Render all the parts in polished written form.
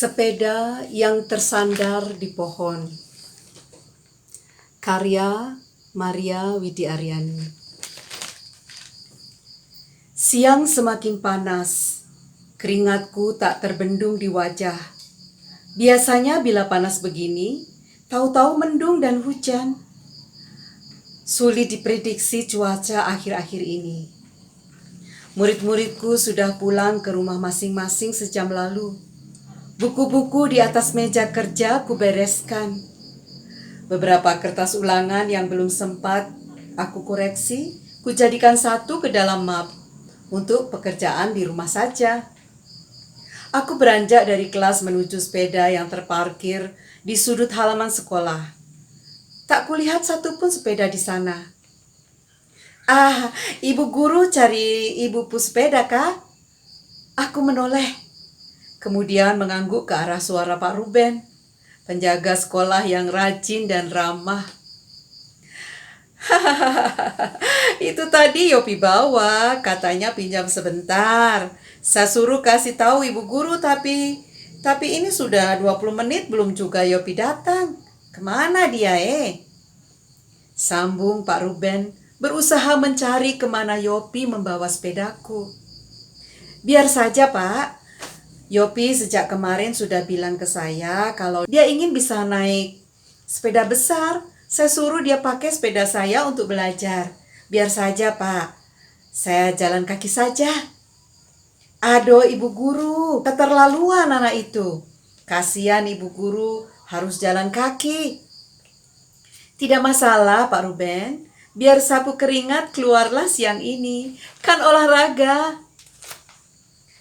Sepeda yang tersandar di pohon. Karya Maria Widiaryani. Siang semakin panas, keringatku tak terbendung di wajah. Biasanya bila panas begini, tahu-tahu mendung dan hujan. Sulit diprediksi cuaca akhir-akhir ini. Murid-muridku sudah pulang ke rumah masing-masing sejam lalu. Buku-buku di atas meja kerja kubereskan. Beberapa kertas ulangan yang belum sempat aku koreksi, kujadikan satu ke dalam map untuk pekerjaan di rumah saja. Aku beranjak dari kelas menuju sepeda yang terparkir di sudut halaman sekolah. Tak kulihat satupun sepeda di sana. "Ah, ibu guru cari ibu pusepeda kah?" Aku menoleh. Kemudian mengangguk ke arah suara Pak Ruben, penjaga sekolah yang rajin dan ramah. "Itu tadi Yopi bawa, katanya pinjam sebentar. Saya suruh kasih tahu ibu guru tapi ini sudah 20 menit belum juga Yopi datang. Kemana dia Sambung Pak Ruben, berusaha mencari kemana Yopi membawa sepedaku. "Biar saja Pak. Yopi sejak kemarin sudah bilang ke saya kalau dia ingin bisa naik sepeda besar. Saya suruh dia pakai sepeda saya untuk belajar. Biar saja Pak, saya jalan kaki saja." "Aduh ibu guru, keterlaluan anak itu. Kasihan ibu guru harus jalan kaki." "Tidak masalah Pak Ruben, biar sapu keringat keluarlah siang ini. Kan olahraga."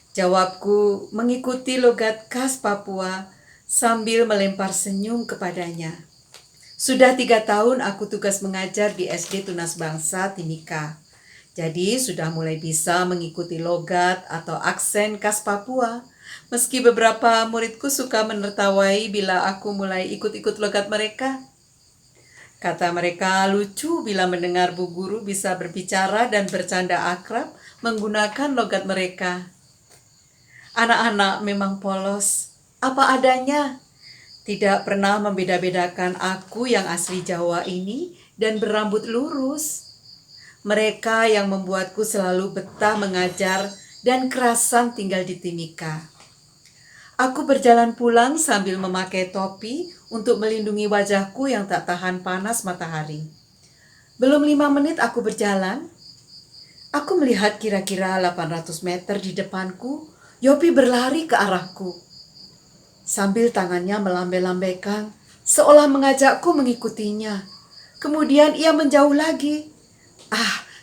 Jawabku mengikuti logat khas Papua sambil melempar senyum kepadanya. Sudah 3 tahun aku tugas mengajar di SD Tunas Bangsa Timika. Jadi sudah mulai bisa mengikuti logat atau aksen khas Papua. Meski beberapa muridku suka menertawai bila aku mulai ikut-ikut logat mereka. Kata mereka lucu bila mendengar Bu Guru bisa berbicara dan bercanda akrab menggunakan logat mereka. Anak-anak memang polos, apa adanya. Tidak pernah membeda-bedakan aku yang asli Jawa ini dan berambut lurus. Mereka yang membuatku selalu betah mengajar dan kerasan tinggal di Timika. Aku berjalan pulang sambil memakai topi untuk melindungi wajahku yang tak tahan panas matahari. Belum 5 menit aku berjalan, aku melihat kira-kira 800 meter di depanku, Yopi berlari ke arahku. Sambil tangannya melambai-lambaikan, seolah mengajakku mengikutinya. Kemudian ia menjauh lagi.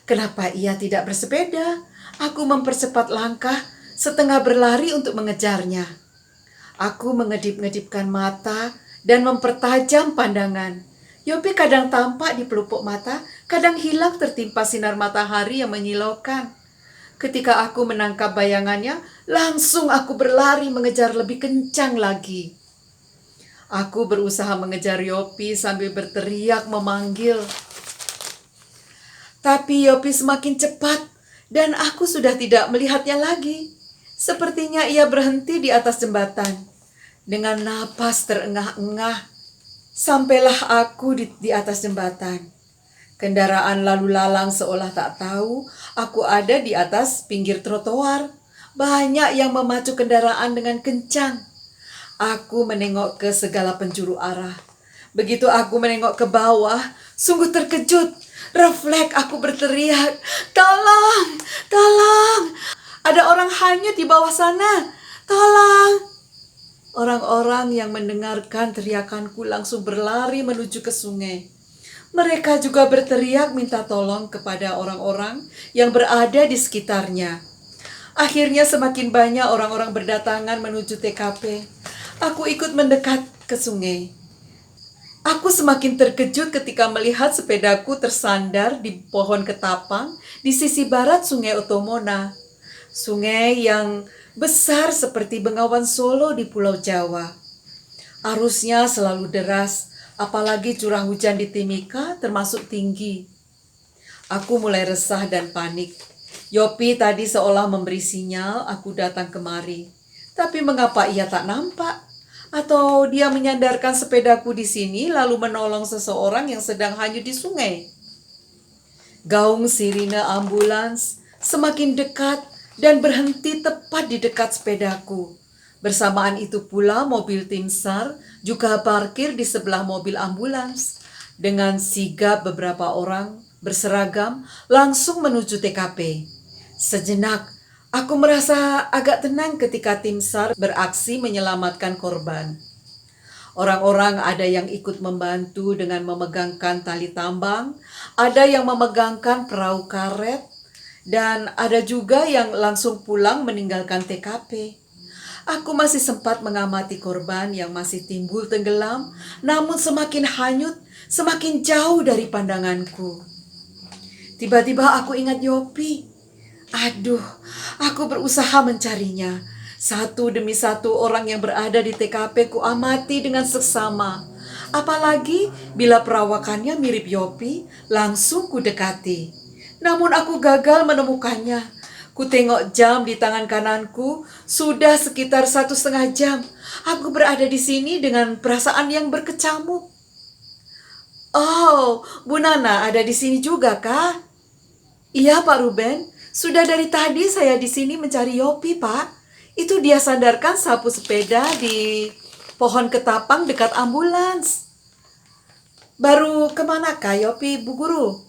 Kenapa ia tidak bersepeda? Aku mempercepat langkah, setengah berlari untuk mengejarnya. Aku mengedip-ngedipkan mata dan mempertajam pandangan. Yopi kadang tampak di pelupuk mata, kadang hilang tertimpa sinar matahari yang menyilaukan. Ketika aku menangkap bayangannya, langsung aku berlari mengejar lebih kencang lagi. Aku berusaha mengejar Yopi sambil berteriak memanggil. Tapi Yopi semakin cepat dan aku sudah tidak melihatnya lagi. Sepertinya ia berhenti di atas jembatan. Dengan napas terengah-engah, sampailah aku di atas jembatan. Kendaraan lalu lalang seolah tak tahu aku ada di atas pinggir trotoar. Banyak yang memacu kendaraan dengan kencang. Aku menengok ke segala penjuru arah. Begitu aku menengok ke bawah, sungguh terkejut. Refleks aku berteriak, "Tolong, tolong! Ada orang hanyut di bawah sana, tolong!" Orang-orang yang mendengarkan teriakanku langsung berlari menuju ke sungai. Mereka juga berteriak minta tolong kepada orang-orang yang berada di sekitarnya. Akhirnya semakin banyak orang-orang berdatangan menuju TKP. Aku ikut mendekat ke sungai. Aku semakin terkejut ketika melihat sepedaku tersandar di pohon ketapang di sisi barat Sungai Otomona. Sungai yang besar seperti Bengawan Solo di Pulau Jawa. Arusnya selalu deras, apalagi curah hujan di Timika termasuk tinggi. Aku mulai resah dan panik. Yopi tadi seolah memberi sinyal aku datang kemari. Tapi mengapa ia tak nampak? Atau dia menyandarkan sepedaku di sini lalu menolong seseorang yang sedang hanyut di sungai? Gaung sirine ambulans semakin dekat dan berhenti tepat di dekat sepedaku. Bersamaan itu pula mobil tim SAR juga parkir di sebelah mobil ambulans. Dengan sigap beberapa orang berseragam langsung menuju TKP. Sejenak, aku merasa agak tenang ketika tim SAR beraksi menyelamatkan korban. Orang-orang ada yang ikut membantu dengan memegangkan tali tambang, ada yang memegangkan perahu karet, dan ada juga yang langsung pulang meninggalkan TKP. Aku masih sempat mengamati korban yang masih timbul tenggelam, namun semakin hanyut, semakin jauh dari pandanganku. Tiba-tiba aku ingat Yopi. Aduh, aku berusaha mencarinya. Satu demi satu orang yang berada di TKP ku amati dengan seksama. Apalagi bila perawakannya mirip Yopi, langsung ku dekati. Namun aku gagal menemukannya. Ku tengok jam di tangan kananku, sudah sekitar 1,5 jam. Aku berada di sini dengan perasaan yang berkecamuk. Oh, Bu Nana ada di sini juga kah? Iya Pak Ruben, sudah dari tadi saya di sini mencari Yopi Pak. Itu dia sandarkan sapu sepeda di pohon ketapang dekat ambulans. Baru kemanakah Yopi Bu Guru?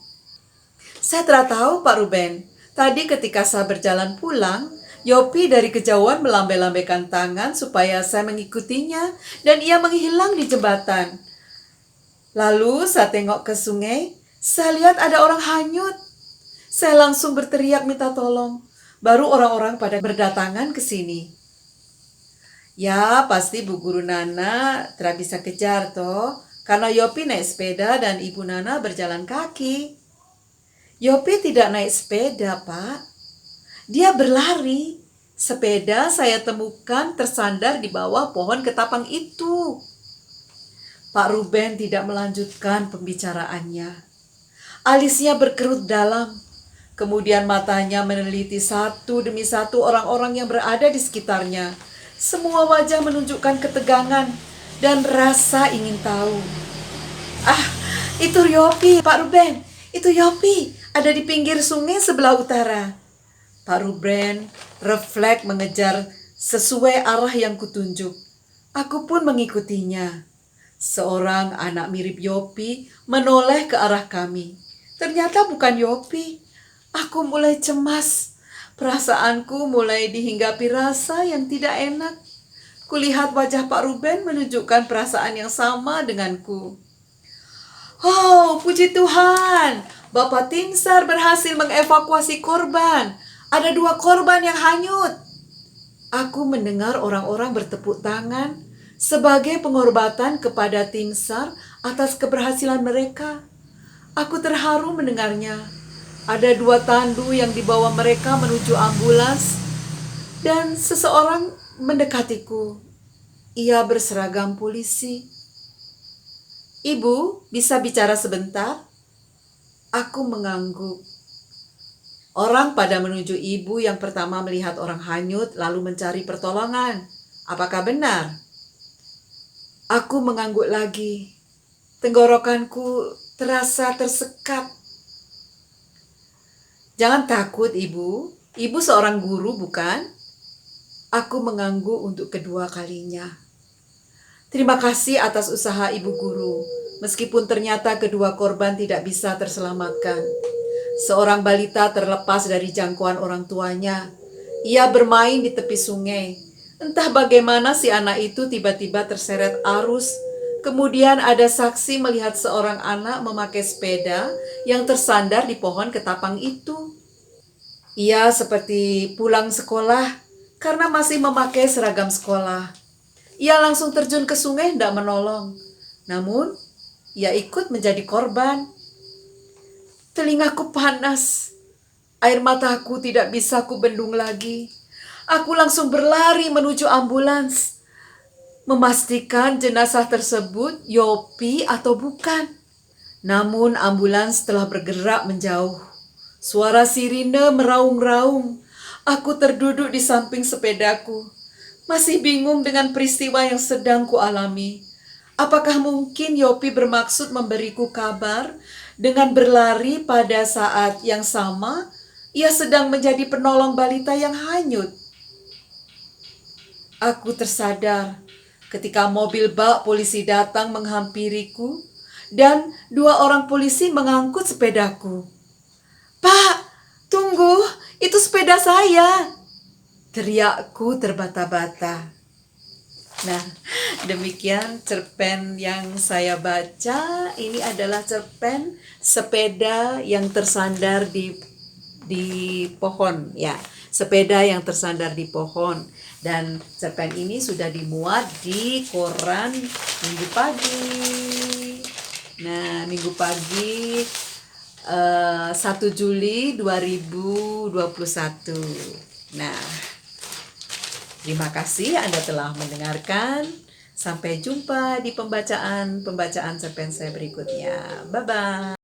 Saya tidak tahu Pak Ruben. Tadi ketika saya berjalan pulang, Yopi dari kejauhan melambai-lambaikan tangan supaya saya mengikutinya dan ia menghilang di jembatan. Lalu saya tengok ke sungai, saya lihat ada orang hanyut. Saya langsung berteriak minta tolong. Baru orang-orang pada berdatangan ke sini. Ya, pasti Bu Guru Nana tidak bisa kejar toh, karena Yopi naik sepeda dan Ibu Nana berjalan kaki. Yopi tidak naik sepeda, Pak. Dia berlari. Sepeda saya temukan tersandar di bawah pohon ketapang itu. Pak Ruben tidak melanjutkan pembicaraannya. Alisnya berkerut dalam. Kemudian matanya meneliti satu demi satu orang-orang yang berada di sekitarnya. Semua wajah menunjukkan ketegangan dan rasa ingin tahu. Ah, itu Yopi, Pak Ruben. Itu Yopi, ada di pinggir sungai sebelah utara. Pak Ruben refleks mengejar sesuai arah yang kutunjuk. Aku pun mengikutinya. Seorang anak mirip Yopi menoleh ke arah kami. Ternyata bukan Yopi. Aku mulai cemas. Perasaanku mulai dihinggapi rasa yang tidak enak. Kulihat wajah Pak Ruben menunjukkan perasaan yang sama denganku. Oh, puji Tuhan. Bapak tim SAR berhasil mengevakuasi korban. Ada 2 korban yang hanyut. Aku mendengar orang-orang bertepuk tangan sebagai penghormatan kepada tim SAR atas keberhasilan mereka. Aku terharu mendengarnya. Ada 2 tandu yang dibawa mereka menuju ambulans dan seseorang mendekatiku. Ia berseragam polisi. Ibu, bisa bicara sebentar? Aku mengangguk. Orang pada menuju ibu yang pertama melihat orang hanyut lalu mencari pertolongan. Apakah benar? Aku mengangguk lagi. Tenggorokanku terasa tersekat. Jangan takut, Ibu. Ibu seorang guru, bukan? Aku mengangguk untuk kedua kalinya. Terima kasih atas usaha Ibu Guru. Meskipun ternyata kedua korban tidak bisa terselamatkan. Seorang balita terlepas dari jangkauan orang tuanya. Ia bermain di tepi sungai. Entah bagaimana si anak itu tiba-tiba terseret arus. Kemudian ada saksi melihat seorang anak memakai sepeda yang tersandar di pohon ketapang itu. Ia seperti pulang sekolah karena masih memakai seragam sekolah. Ia langsung terjun ke sungai hendak menolong. Namun, ia ikut menjadi korban. Telingaku panas. Air mataku tidak bisa kubendung lagi. Aku langsung berlari menuju ambulans. Memastikan jenazah tersebut Yopi atau bukan. Namun ambulans telah bergerak menjauh. Suara sirine meraung-raung. Aku terduduk di samping sepedaku. Masih bingung dengan peristiwa yang sedang kualami. Apakah mungkin Yopi bermaksud memberiku kabar dengan berlari pada saat yang sama ia sedang menjadi penolong balita yang hanyut? Aku tersadar ketika mobil bak polisi datang menghampiriku dan dua orang polisi mengangkut sepedaku. "Pak, tunggu, itu sepeda saya!" teriakku terbata-bata. Nah, demikian cerpen yang saya baca. Ini adalah cerpen sepeda yang tersandar di pohon, ya. Sepeda yang tersandar di pohon. Dan cerpen ini sudah dimuat di koran Minggu Pagi. Nah, Minggu Pagi 1 Juli 2021. Nah, terima kasih Anda telah mendengarkan. Sampai jumpa di pembacaan cerpen saya berikutnya. Bye-bye.